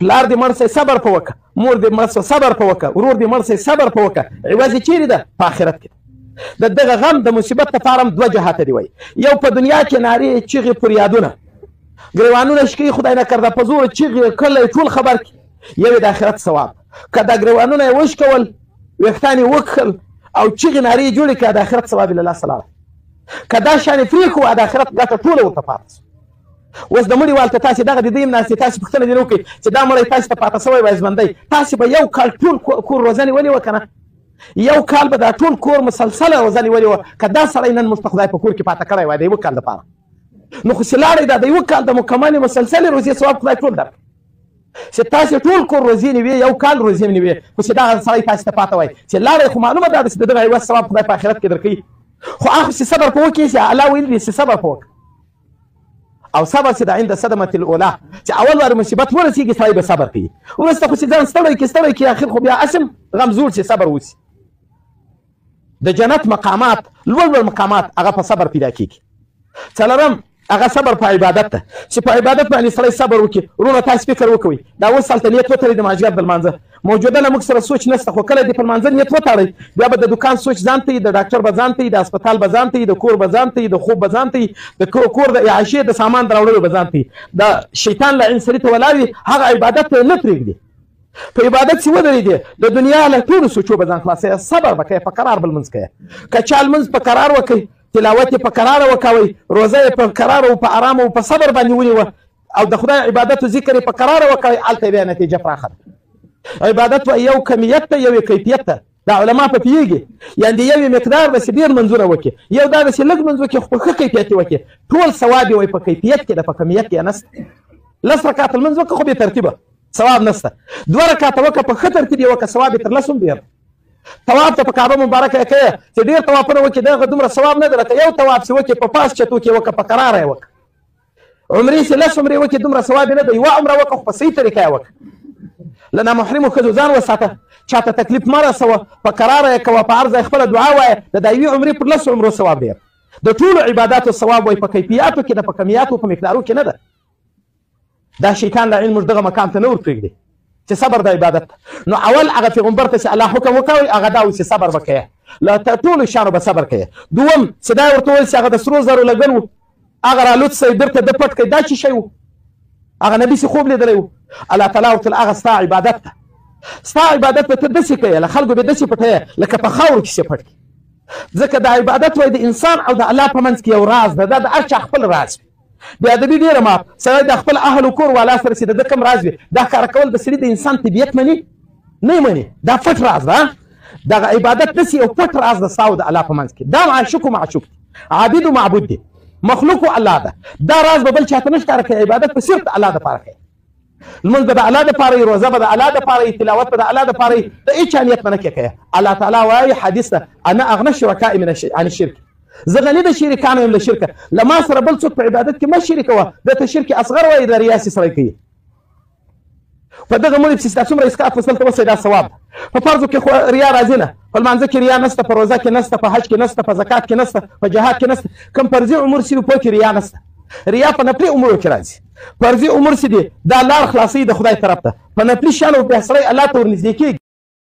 پلار دې مړ شي صبر په وکړه، مور دې مړ شي صبر په وکړه، ورور دې مړ شي صبر په وکړه. عوض یې چیرې ده؟ په آخرت کې. د دغه غم د مصیبت لپاره هم دوه جهاته دی. وایي یو په دنیا کې نارې چیغې فریادونه ګریوانونه شکوي خدای نکرده په زور چیغې کله ټول خبر کړي، یو د آخرت ثواب. که دا ګریوانونه یې وشکول ویښتان یې وکښل او چیغې نارې یې جوړې کړه د آخرت ثواب یې له لاسه لاړه. که دا شان یې پرېښو د آخرت ګټه ټوله ورته پاته شوه. اوس د مړي والته تاسې دغه د دې هم ناستې تاسې پوښتنه دې نه وکړئ چې دا مړی تاسې ته پاته شوی وای ژوندی، تاسې به یو کال ټول کور روزنې ونیوه که نه؟ یو کال به دا ټول کور مسلسله روزنې ونیوه. که دا سړی نن موږ ته خدای په کور کې پاته کړی وای د یوه کال دپاره، نو خو چې لاړئ دا د یوه کال د مکملې مسلسلې روزې ثواب خدای ټول درکړي. چې تاسې ټول کور روزې نیوې یو کال روزې نیوې، خو چې دغه سړی تاسې ته پاته وای چې لاړئ، خو معلومه ده چې د دغه عوض ثواب خدای په آخرت کې درکوي. خو هغه چې صبر په وکړي چې الله ویلي دي چې صبر په وکړه. او صبر چې د عند صدمة الاولى چې اول وار مصیبت ورسېږي سړی به صبر کوي، وروسته خو چې ځان ستړی کړي اخر خو بیا اسم غم زور چې صبر وسي. د جنت مقامات لوړ مقامات هغه په صبر پیدا کېږي. څلورم هغه صبر په عبادت ده چې په عبادت باندې سړی صبر وکړي. وروڼه تاسې فکر وکوئ دا اوس هلته نیت وتړئ د مازدیګر د لمانځه موجوده له موږ سره سوچ نشته، خو کله دې په لمانځه نیت وتړئ بیا به د دوکان سوچ ځان ته وي، د ډاکټر به ځان ته وي، د هسپتال به ځان ته وي، د کور به ځان ته وي، د خوب به ځان ته وي، د کور د اعاشې د سامان د راوړلو به ځان ته وي. د شیطان لعین سړي ته ولاړ وي هغه عبادت ته یې نه پرېږدي. په عبادت چې ودرېدې د دنیا له ټولو سوچو به ځان خلاصوي. صبر به کوې په قرار به لمونځ کوې. که چا لمونځ په قرار وکړئ، تلاوت یې په قراره وکوئ، روزه یې په قراره او په ارامه او په صبر باندې ونیوه، او د خدای عبادت او ذکر یې په قراره وکوئ، هلته بیا نتیجه پراخه ده. عبادت یو کمیت ته یو کیفیت ته دا علما په پوهېږي. یعنې د یوې مقدار داسې ډېر منځونه وکړي، یو دا داسې لږ منځ وکړي خو په ښه کیفیت یې وکړي، ټول ثواب یې وایي په کیفیت کې ده، په کمیت کې یې نشته. 10 رکعته لمونځ وکړه خو بې ترتیبه ثواب نشته، 2 رکعته وکړه په ښه ترتیب یې وکړه ثواب یې تر 10 هم ډېر. طواف ته په کعبه مبارکه یې کوې چې ډېر طوافونه وکړي دغه دومره ثواب نه ده، لکه یو طواف چې وکړي په پاس چتو کې وکړه په قراره یې وکړه. عمرې چې 10 عمرې وکړي دومره ثواب یې نه ده، 1 عمره وکړه خو په صحیح طریقه یې وکړه. له نامحرمو ښځو ځان وساته، چاته تکلیف مه رسوه، په قراره یې کوه، په هر ځای خپله دعا وایه. د دا یوې عمرې پر 10 عمرو ثواب ډېر. د ټولو عباداتو ثواب وایي په کیفیاتو کې ده، په کمیاتو په مقدارو کې نه ده. دا شیطان لعین موږ دغه مقام ته نه ورپرېږدي چې صبر د عبادت. نو اول هغه پیغمبر ته چې الله حکم وکوي هغه دا و چې صبر به کوې، له ټولو شیانو به صبر کوې. دوم چې دا ورته وویل چې هغه د سرو زرو لګن و، هغه رالوت سوی بیرته ده پټ کړئ، دا چې شی و هغه نبي چې خوب لیدلی و. الله تعالی ورته هغه ستا عبادت ده، ستا عبادت به ته داسې کوې له خلکو به داسې پټوې لکه په خاورو کې چې پټ کړي. ځکه دا عبادت وایي د انسان او د الله په منځ کې یو راز ده، دا د هر چا خپل راز وي. بیا ادبي ډېره ماف سړی د خپل اهل و کور والا سره چې د ده کوم راز وي دا ښکاره کول د سړي د انسان طبیعت مني نه مني، دا پټ راز ده. دغه عبادت داسې یو پټ راز ده ستا او د الله په منځ کې. دا معشوق و معشوق دی، عابد و معبود دی، مخلوق و الله ده. دا راز به بل چاته نه ښکاره کوي. عبادت په صرف د الله دپاره کوي. لمونځ به د الله دپاره وي، روزه به د الله دپاره وي، تلاوت به د الله دپاره وي، د هېچا نیت به نه کوې. الله تعالی وایي حدیث ده انا اغنى الشرکاء عن الشرک، زه غني د شریکانو یم له شرکه. له ما سره بل څوک په عبادت کې مه شریکوه. دته شرک اصغر وایي د ریا چې سړی کوي. په دغه مړي پسې دا څومره اسقاط فصل ته وسئ دا ثواب. په فرضو کې خو ریا راځي نه، په لمانځه کې ریا نشته، په روزه کې نشته، په حج کې نشته، په زکات کې نشته، په جهاد کې نشته. کوم فرضي امور چې په کې ریا نشته. ریا په نفلي امورو کې راځي. فرضي امور چې دي دا لار خلاصوي د خدای طرف ته، په نفلي شیانو بیا سړی الله ته ورنږدې کېږي.